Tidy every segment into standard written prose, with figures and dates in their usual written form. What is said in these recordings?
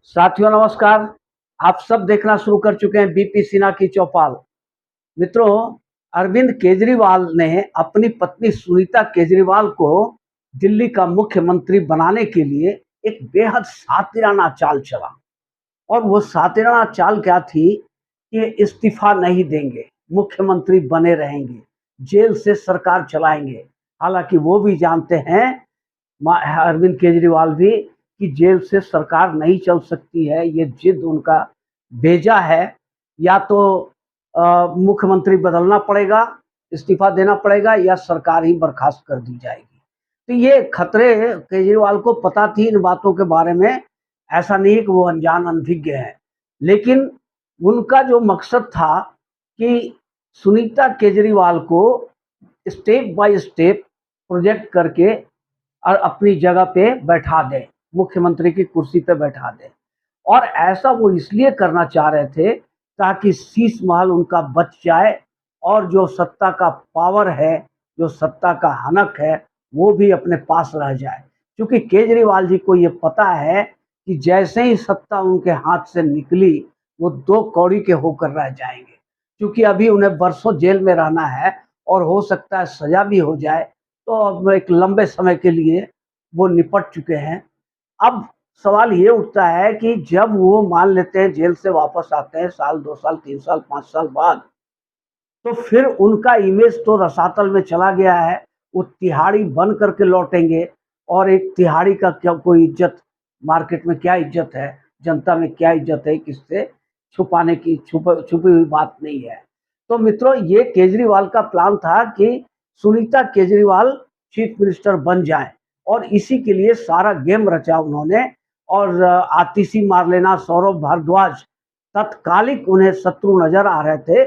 साथियों नमस्कार। आप सब देखना शुरू कर चुके हैं बीपी सिन्हा की चौपाल। मित्रों, अरविंद केजरीवाल ने अपनी पत्नी सुनीता केजरीवाल को दिल्ली का मुख्यमंत्री बनाने के लिए एक बेहद सातिराना चाल चला। और वो सातिराना चाल क्या थी कि इस्तीफा नहीं देंगे, मुख्यमंत्री बने रहेंगे, जेल से सरकार चलाएंगे। हालांकि वो भी जानते हैं, अरविंद केजरीवाल भी, कि जेल से सरकार नहीं चल सकती है। ये जिद उनका बेजा है। या तो मुख्यमंत्री बदलना पड़ेगा, इस्तीफा देना पड़ेगा, या सरकार ही बर्खास्त कर दी जाएगी। तो ये खतरे केजरीवाल को पता थी इन बातों के बारे में। ऐसा नहीं है कि वो अनजान अनभिज्ञ है, लेकिन उनका जो मकसद था कि सुनीता केजरीवाल को स्टेप बाय स्टेप प्रोजेक्ट करके और अपनी जगह पे बैठा दें, मुख्यमंत्री की कुर्सी पे बैठा दें। और ऐसा वो इसलिए करना चाह रहे थे ताकि शीश महल उनका बच जाए और जो सत्ता का पावर है, जो सत्ता का हनक है, वो भी अपने पास रह जाए। क्योंकि केजरीवाल जी को ये पता है कि जैसे ही सत्ता उनके हाथ से निकली, वो दो कौड़ी के होकर रह जाएंगे। क्योंकि अभी उन्हें बरसों जेल में रहना है और हो सकता है सजा भी हो जाए। तो अब एक लंबे समय के लिए वो निपट चुके हैं। अब सवाल ये उठता है कि जब वो मान लेते हैं जेल से वापस आते हैं साल 2 साल 3 साल 5 साल बाद, तो फिर उनका इमेज तो रसातल में चला गया है। वो तिहाड़ी बन करके लौटेंगे और एक तिहाड़ी का क्या कोई इज्जत, मार्केट में क्या इज्जत है, जनता में क्या इज्जत है, किससे छुपाने की छुपी हुई बात नहीं है। तो मित्रों, ये केजरीवाल का प्लान था कि सुनीता केजरीवाल चीफ मिनिस्टर बन जाए और इसी के लिए सारा गेम रचा उन्होंने। और आतिशी मार लेना, सौरभ भारद्वाज तत्कालिक उन्हें शत्रु नजर आ रहे थे,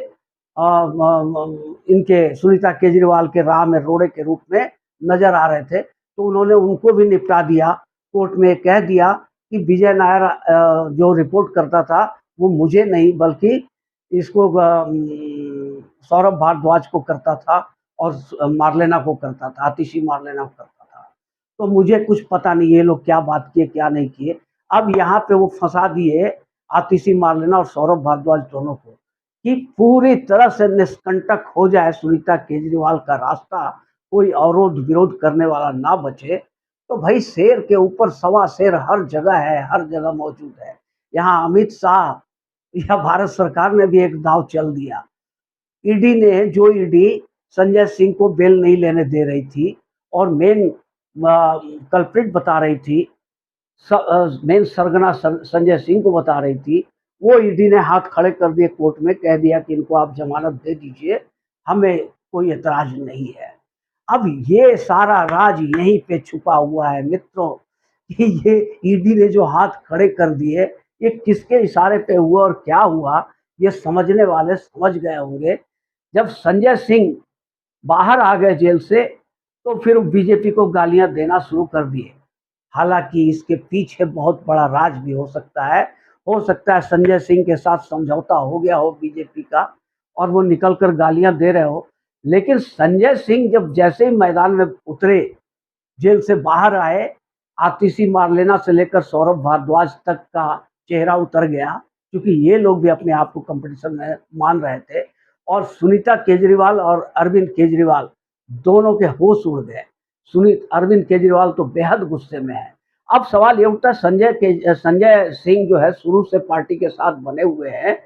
इनके सुनीता केजरीवाल के राह में रोड़े के रूप में नजर आ रहे थे। तो उन्होंने उनको भी निपटा दिया। कोर्ट में कह दिया कि विजय नायर जो रिपोर्ट करता था वो मुझे नहीं बल्कि इसको सौरभ भारद्वाज को करता था और मारलेना को करता था, आतिशी मारलेना को करता था। तो मुझे कुछ पता नहीं ये लोग क्या बात किए क्या नहीं किए। अब यहाँ पे वो फंसा दिए आतिशी मारलेना और सौरभ भारद्वाज दोनों को, कि पूरी तरह से निष्कंटक हो जाए सुनीता केजरीवाल का रास्ता, कोई अवरोध विरोध करने वाला ना बचे। तो भाई, शेर के ऊपर सवा शेर हर जगह है, हर जगह मौजूद है। यहाँ अमित शाह या भारत सरकार ने भी एक दांव चल दिया। ईडी ने, जो ईडी संजय सिंह को बेल नहीं लेने दे रही थी और मेन कल्प्रिट बता रही थी, मेन सरगना संजय सिंह को बता रही थी, वो ईडी ने हाथ खड़े कर दिए कोर्ट में, कह दिया कि इनको आप जमानत दे दीजिए, हमें कोई एतराज नहीं है। अब ये सारा राज यहीं पे छुपा हुआ है मित्रों, कि ये ईडी ने जो हाथ खड़े कर दिए, ये किसके इशारे पे हुआ और क्या हुआ, ये समझने वाले समझ गए होंगे। जब संजय सिंह बाहर आ गए जेल से, तो फिर बीजेपी को गालियां देना शुरू कर दिए। हालांकि इसके पीछे बहुत बड़ा राज भी हो सकता है। हो सकता है संजय सिंह के साथ समझौता हो गया हो बीजेपी का और वो निकल कर गालियां दे रहे हो। लेकिन संजय सिंह जब जैसे ही मैदान में उतरे, जेल से बाहर आए, आतिशी मारलेना से लेकर सौरभ भारद्वाज तक का चेहरा उतर गया, क्योंकि ये लोग भी अपने आप को कंपटीशन में मान रहे थे। और सुनीता केजरीवाल और अरविंद केजरीवाल दोनों के होश उड़ गए। अरविंद केजरीवाल तो बेहद गुस्से में है। अब सवाल ये उठता है, संजय सिंह जो है शुरू से पार्टी के साथ बने हुए हैं,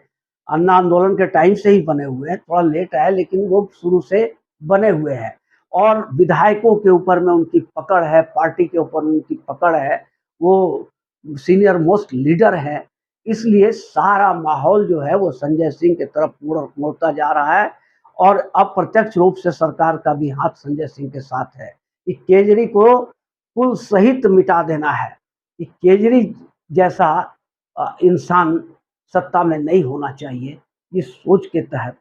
अन्ना आंदोलन के टाइम से ही बने हुए हैं, थोड़ा लेट आए लेकिन वो शुरू से बने हुए हैं। और विधायकों के ऊपर में उनकी पकड़ है, पार्टी के ऊपर उनकी पकड़ है, वो सीनियर मोस्ट लीडर है। इसलिए सारा माहौल जो है वो संजय सिंह की तरफ मुड़ता जा रहा है और अप्रत्यक्ष रूप से सरकार का भी हाथ संजय सिंह के साथ है। कि केजरी को कुल सहित मिटा देना है, कि केजरी जैसा इंसान सत्ता में नहीं होना चाहिए। इस सोच के तहत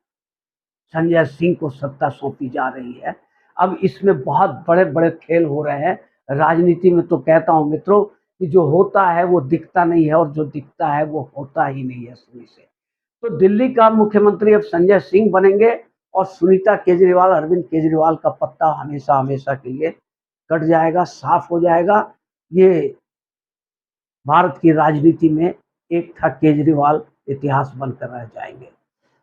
संजय सिंह को सत्ता सौंपी जा रही है। अब इसमें बहुत बड़े-बड़े खेल हो रहे हैं। राजनीति में तो कहता हूँ मित्रों, कि जो होता है वो दिखता नहीं है और जो दिखता है वो होता ही नहीं है शुरू से। तो दिल्ली का मुख्यमंत्री अब संजय सिंह बनेंगे और सुनीता केजरीवाल, अरविंद केजरीवाल का पत्ता हमेशा-हमेशा के लिए कट जाएगा, साफ हो जाएगा। ये भारत की राजनीति में एक था केजरीवाल इतिहास बनकर रह जाएंगे।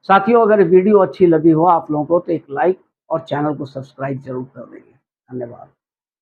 साथियों, अगर वीडियो अच्छी लगी हो आप लोगों को तो एक लाइक और चैनल को सब्सक्राइब जरूर कर देंगे। धन्यवाद।